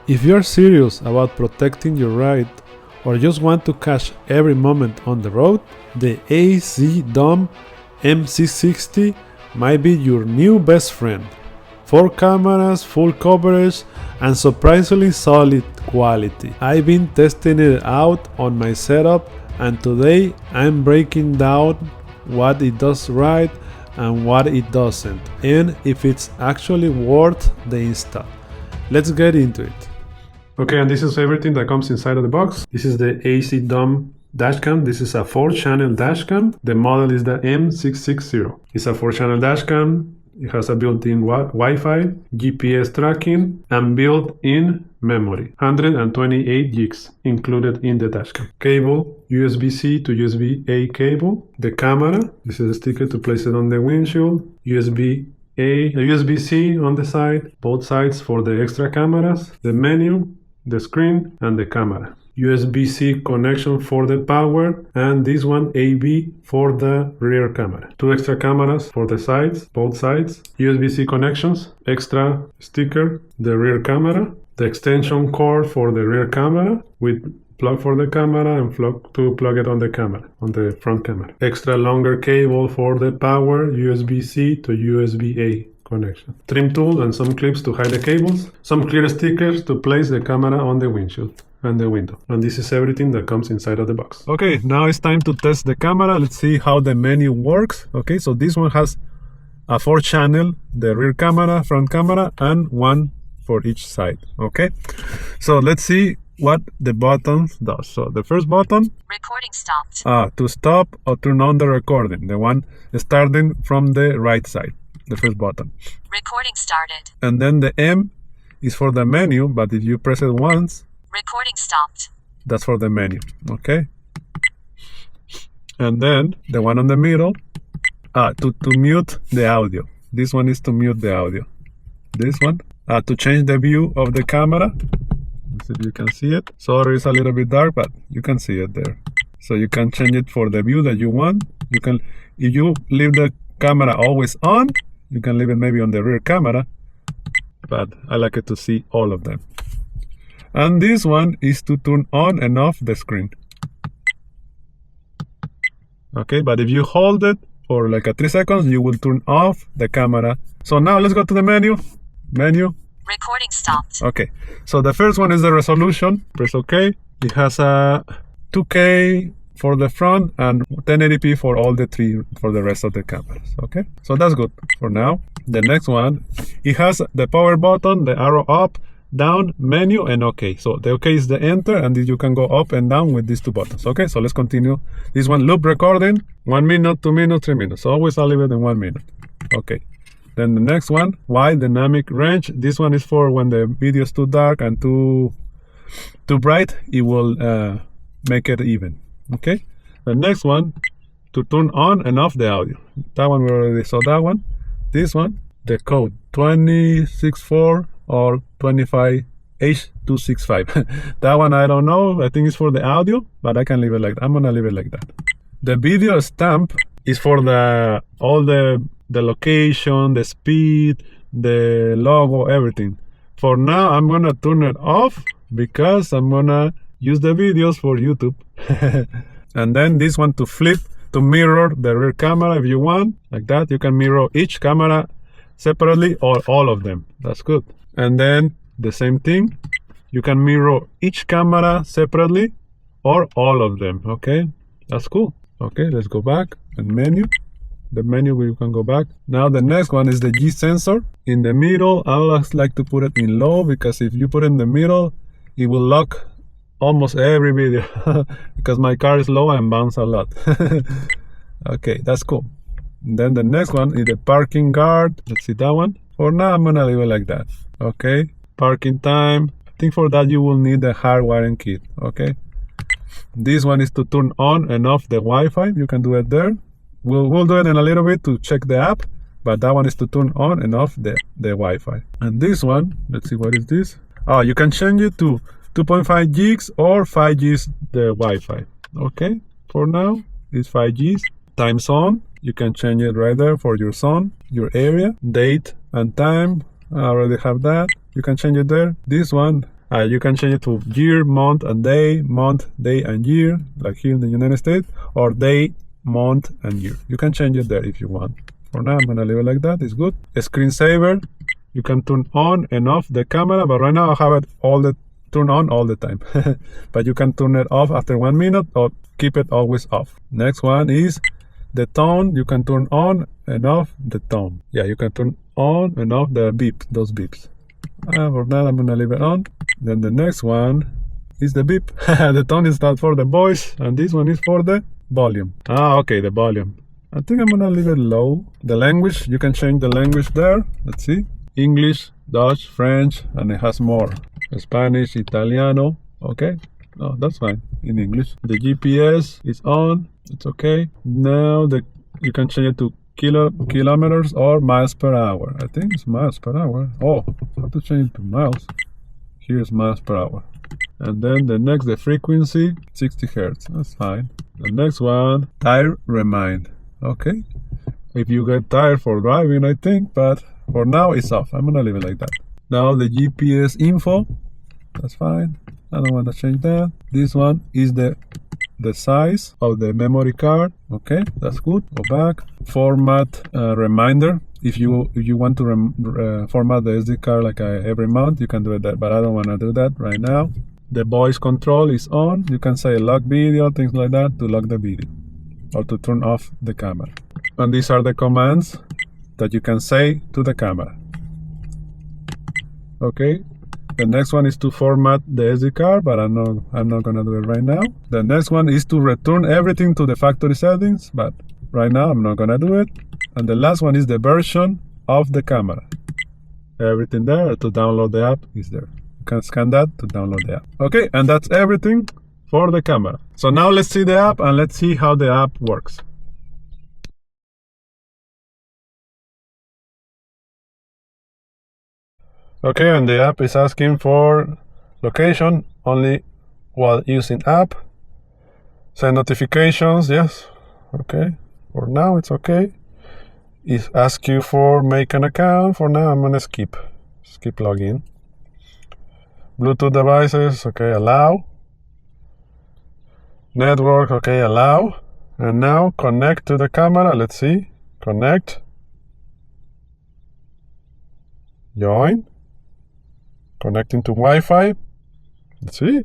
If you're serious about protecting your ride or just want to catch every moment on the road, the Azdome M660 might be your new best friend. 4 cameras, full coverage, and surprisingly solid quality. I've been testing it out on my setup, and today I'm breaking down what it does right and what it doesn't, and if it's actually worth the install. Let's get into it. Okay, and this is everything that comes inside of the box. This is the Azdome dashcam. This is a 4-channel dashcam. The model is the M660. It's a 4-channel dashcam. It has a built-in Wi-Fi, GPS tracking, and built-in memory. 128 gigs included in the dashcam. Cable, USB-C to USB-A cable. The camera, this is a sticker to place it on the windshield. USB-C on the side, both sides for the extra cameras. The menu, the screen, and the camera. USB-C connection for the power, and this one AB for the rear camera. 2 extra cameras for the sides, both sides. USB-C connections, extra sticker, the rear camera. The extension cord for the rear camera with plug for the camera and plug to plug it on the camera, on the front camera. Extra longer cable for the power, USB-C to USB-A connection. Trim tool and some clips to hide the cables. Some clear stickers to place the camera on the windshield and the window. And this is everything that comes inside of the box. Okay, now it's time to test the camera. Let's see how the menu works. Okay, so this one has a 4-channel, the rear camera, front camera, and 1 for each side. Okay, so let's see what the button does. So the first button, recording stopped. To stop or turn on the recording. The one starting from the right side. The first button. Recording started. And then the M is for the menu, but if you press it once, recording stopped. That's for the menu. Okay. And then the one on the middle, to mute the audio. This one is to mute the audio. This one, to change the view of the camera. Let's see if you can see it. Sorry, it's a little bit dark, but you can see it there. So you can change it for the view that you want. You can, if you leave the camera always on, you can leave it maybe on the rear camera, but I like it to see all of them. And this one is to turn on and off the screen. Okay, but if you hold it for like 3 seconds, you will turn off the camera. So now let's go to the menu. Menu. Recording stopped. Okay, so the first one is the resolution. Press OK. It has a 2K for the front and 1080p for all the 3 for the rest of the cameras. Okay, so that's good for now. The next one, it has the power button, the arrow up, down, menu, and OK. So the OK is the enter, and you can go up and down with these 2 buttons. Okay, so let's continue. This one, loop recording, 1 minute, 2 minutes, 3 minutes. So always I'll leave it in 1 minute. Okay. Then the next one, wide dynamic range. This one is for when the video is too dark and too bright, it will make it even. Okay. The next one, to turn on and off the audio. That one we already saw that one. This one, the code 264 or 25H265. That one I don't know. I think it's for the audio, but I can leave it like that. I'm gonna leave it like that. The video stamp is for all the location, the speed, the logo, everything. For now, I'm gonna turn it off because I'm gonna use the videos for YouTube. And then this one to flip, to mirror the rear camera if you want, like that. You can mirror each camera separately or all of them. That's good. And then the same thing, you can mirror each camera separately or all of them. Okay, that's cool. Okay, let's go back and menu. The menu where you can go back. Now the next one is the G sensor. In the middle, I always like to put it in low because if you put it in the middle, it will lock almost every video because my car is low and bounce a lot. Okay, that's cool. And then the next one is the parking guard. Let's see that one. For now, I'm gonna leave it like that. Okay, parking time. I think for that you will need the hardwiring kit. Okay, this one is to turn on and off the Wi-Fi. You can do it there. We'll do it in a little bit to check the app, but that one is to turn on and off the Wi-Fi. And this one, let's see, what is this? Oh, you can change it to 2.5 gigs or 5 gigs the Wi-Fi. Okay, for now it's 5 gigs. Time zone, you can change it right there for your zone, your area, date and time. I already have that. You can change it there. This one, You can change it to year, month, and day, and year, like here in the United States, or day, month, and year. You can change it there if you want. For now, I'm gonna leave it like that. It's good. A screensaver. You can turn on and off the camera, but right now I have it turn on all the time. But you can turn it off after 1 minute or keep it always off. Next one is the tone. You can turn on and off the tone. Yeah, you can turn on and off the beep, those beeps. For that, I'm gonna leave it on. Then the next one is the beep. The tone is not for the voice, and this one is for the volume. Okay, the volume. I think I'm gonna leave it low. The language, you can change the language there. Let's see. English, Dutch, French, and it has more. Spanish, Italiano. Okay, no, that's fine in English. The GPS is on. It's okay. Now you can change it to kilometers or miles per hour. I think it's miles per hour. Oh, I have to change it to miles. Here's miles per hour. And then the frequency, 60 hertz. That's fine. The next one, tire remind. Okay. If you get tired for driving, I think, but for now it's off. I'm gonna leave it like that. Now the GPS info. That's fine. I don't want to change that. This one is the size of the memory card. Okay, that's good. Go back. Format reminder. If you want to format the SD card like every month, you can do it, but I don't want to do that right now. The voice control is on. You can say lock video, things like that, to lock the video or to turn off the camera. And these are the commands that you can say to the camera. Okay. The next one is to format the SD card, but I'm not gonna do it right now. The next one is to return everything to the factory settings, but right now I'm not gonna do it. And the last one is the version of the camera. Everything there to download the app is there. You can scan that to download the app. Okay, and that's everything for the camera. So now let's see the app and let's see how the app works. Okay, and the app is asking for location only while using app. Send notifications, yes. Okay, for now it's okay. It asks you for make an account. For now I'm gonna skip login. Bluetooth devices, okay, allow. Network, okay, allow. And now connect to the camera. Let's see. Connect. Join. Connecting to Wi-Fi. Let's see.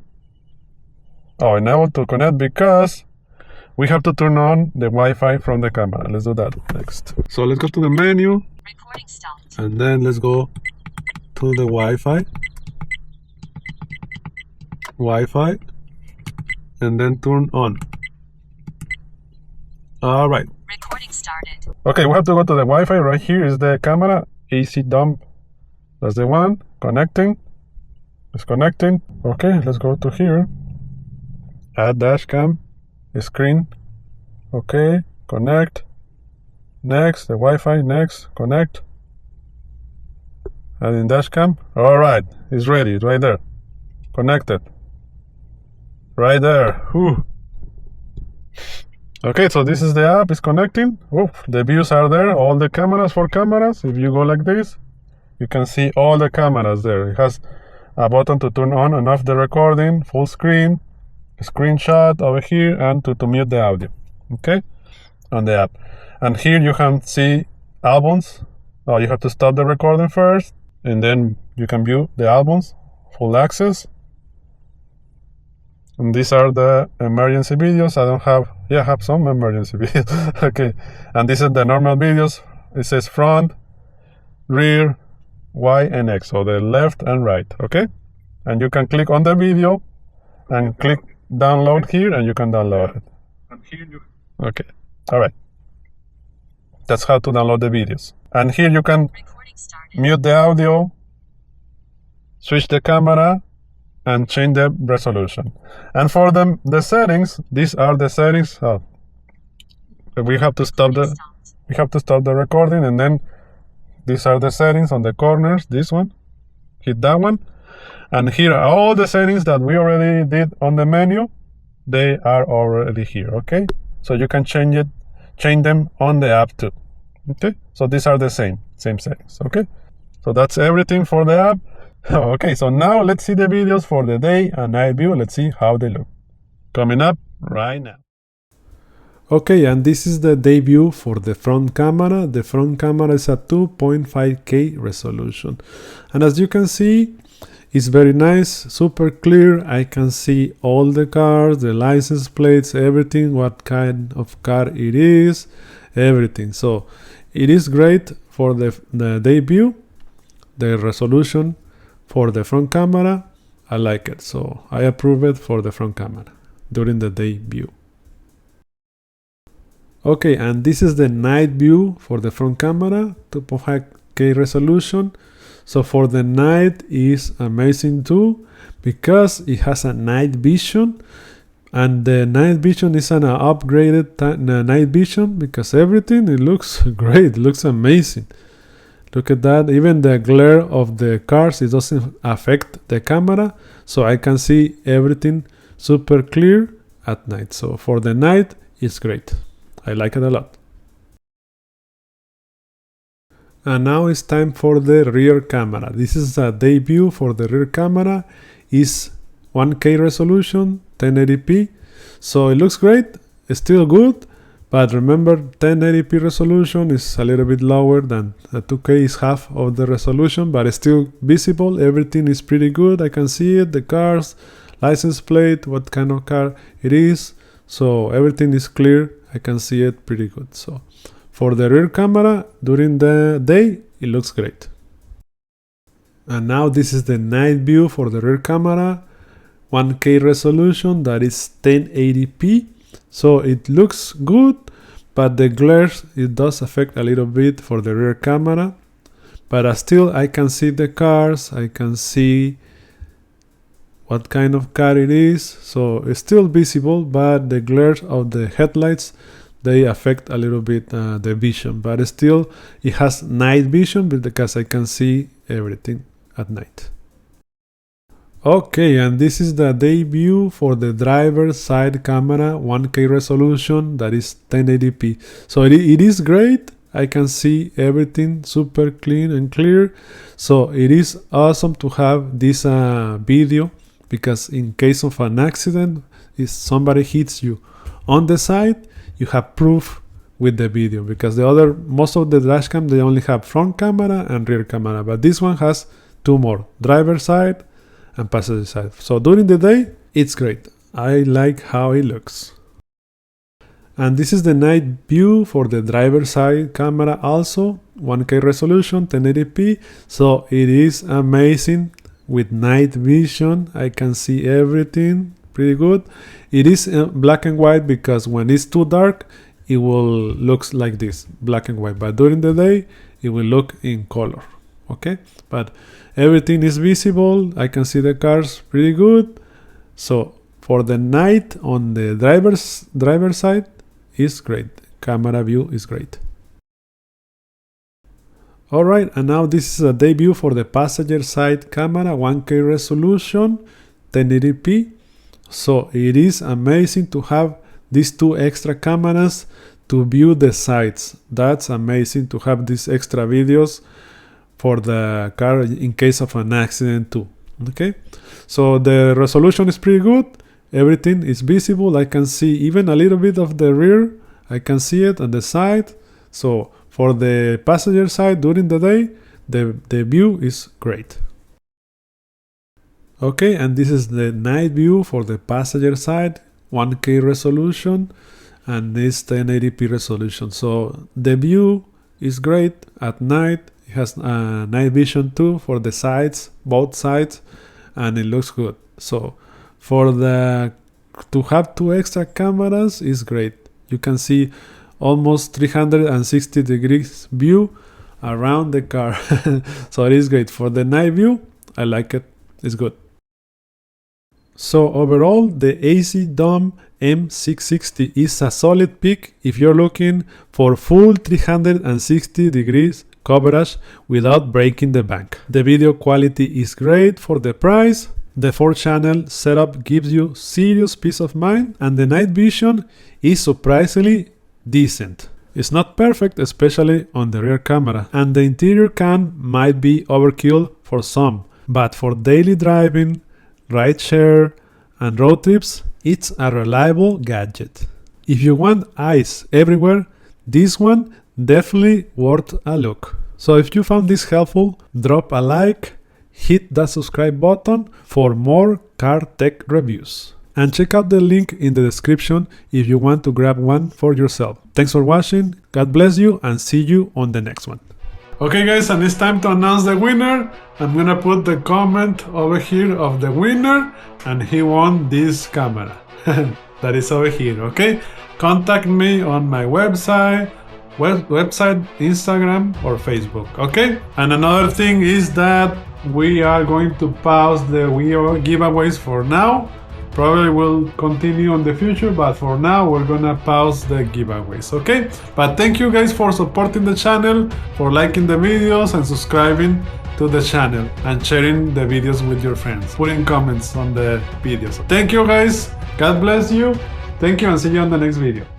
Oh, enable to connect because we have to turn on the Wi-Fi from the camera. Let's do that next. So let's go to the menu. Recording stopped. And then let's go to the Wi-Fi. Wi-Fi. And then turn on. All right. Recording started. Okay, we have to go to the Wi-Fi. Right here is the camera. AC dump. That's the one. Connecting. It's connecting. Okay, let's go to here. Add dashcam. Screen. Okay, connect. Next, the Wi-Fi. Next, connect. Adding dashcam. All right, it's ready. It's right there. Connected. Right there. Whew. Okay, so this is the app. It's connecting. Oof, the views are there. All the cameras for cameras. If you go like this, you can see all the cameras there. It has a button to turn on and off the recording, full screen, a screenshot over here, and to mute the audio. Okay, on the app. And here you can see albums. Oh, you have to stop the recording first, and then you can view the albums, full access. And these are the emergency videos. I have some emergency videos. Okay, and this is the normal videos. It says front, rear, Y and X, so the left and right. Okay, and you can click on the video and click download here, and you can download it. Okay, all right. That's how to download the videos. And here you can mute the audio, switch the camera, and change the resolution. And for the settings, these are the settings. We have to stop the recording, and then these are the settings on the corners. This one, hit that one, and here are all the settings that we already did on the menu. They are already here. Okay, so you can change them on the app too. Okay, so these are the same settings. Okay, so that's everything for the app. Okay, so now let's see the videos for the day and night view. Let's see how they look. Coming up right now. Okay, and this is the day view for the front camera. The front camera is at 2.5K resolution. And as you can see, it's very nice, super clear. I can see all the cars, the license plates, everything, what kind of car it is, everything. So it is great for the day view. The resolution for the front camera, I like it. So I approve it for the front camera during the day view. Okay, and this is the night view for the front camera, 2.5K resolution. So for the night is amazing too, because it has a night vision, and the night vision is an upgraded night vision, because everything, it looks great, it looks amazing. Look at that, even the glare of the cars, it doesn't affect the camera, so I can see everything super clear at night. So for the night, it's great. I like it a lot. And now it's time for the rear camera. This is a day view for the rear camera. Is 1K resolution, 1080p. So it looks great, it's still good, but remember 1080p resolution is a little bit lower than 2K is half of the resolution, but it's still visible. Everything is pretty good. I can see it, the cars, license plate, what kind of car it is. So everything is clear. I can see it pretty good. So for the rear camera during the day, it looks great. And now this is the night view for the rear camera, 1K resolution, that is 1080p. So it looks good, but the glare, it does affect a little bit for the rear camera. But still I can see the cars, I can see what kind of car it is. So it's still visible, but the glare of the headlights, they affect a little bit the vision. But still it has night vision because I can see everything at night. Okay, and this is the day view for the driver's side camera, 1K resolution, that is 1080p. So it is great. I can see everything super clean and clear. So it is awesome to have this video, because in case of an accident, if somebody hits you on the side, you have proof with the video, because most of the dash cam, they only have front camera and rear camera, but this one has two more, driver side and passenger side. So during the day, it's great. I like how it looks. And this is the night view for the driver side camera, also 1K resolution, 1080p. So it is amazing with night vision. I can see everything pretty good. It is black and white, because when it's too dark, it will look like this, black and white. But during the day, it will look in color. Okay, but everything is visible. I can see the cars pretty good. So for the night on the driver side is great. Camera view is great. Alright, and now this is a day view for the passenger side camera, 1K resolution, 1080p. So it is amazing to have these two extra cameras to view the sides. That's amazing to have these extra videos for the car in case of an accident too. Okay, so the resolution is pretty good. Everything is visible. I can see even a little bit of the rear. I can see it on the side. So for the passenger side during the day, the view is great. Okay, and this is the night view for the passenger side, 1K resolution, and this 1080p resolution. So the view is great at night. It has night vision too for the sides, both sides, and it looks good. So to have two extra cameras is great. You can see almost 360 degrees view around the car. So it is great. For the night view, I like it. It's good. So overall, the Azdome M660 is a solid pick if you're looking for full 360 degrees coverage without breaking the bank. The video quality is great for the price. The 4-channel setup gives you serious peace of mind, and the night vision is surprisingly decent. It's not perfect, especially on the rear camera, and the interior cam might be overkill for some, but for daily driving, rideshare, and road trips, it's a reliable gadget. If you want eyes everywhere, this one definitely worth a look. So if you found this helpful, drop a like, hit that subscribe button for more car tech reviews. And check out the link in the description if you want to grab one for yourself. Thanks for watching, God bless you, and see you on the next one. Okay guys, and it's time to announce the winner. I'm gonna put the comment over here of the winner, and he won this camera. That is over here, okay? Contact me on my website, Instagram, or Facebook, okay? And another thing is that we are going to pause the giveaways for now. Probably will continue in the future, but for now we're gonna pause the giveaways, okay? But thank you guys for supporting the channel, for liking the videos and subscribing to the channel and sharing the videos with your friends, putting comments on the videos. Thank you guys, God bless you, thank you, and see you on the next video.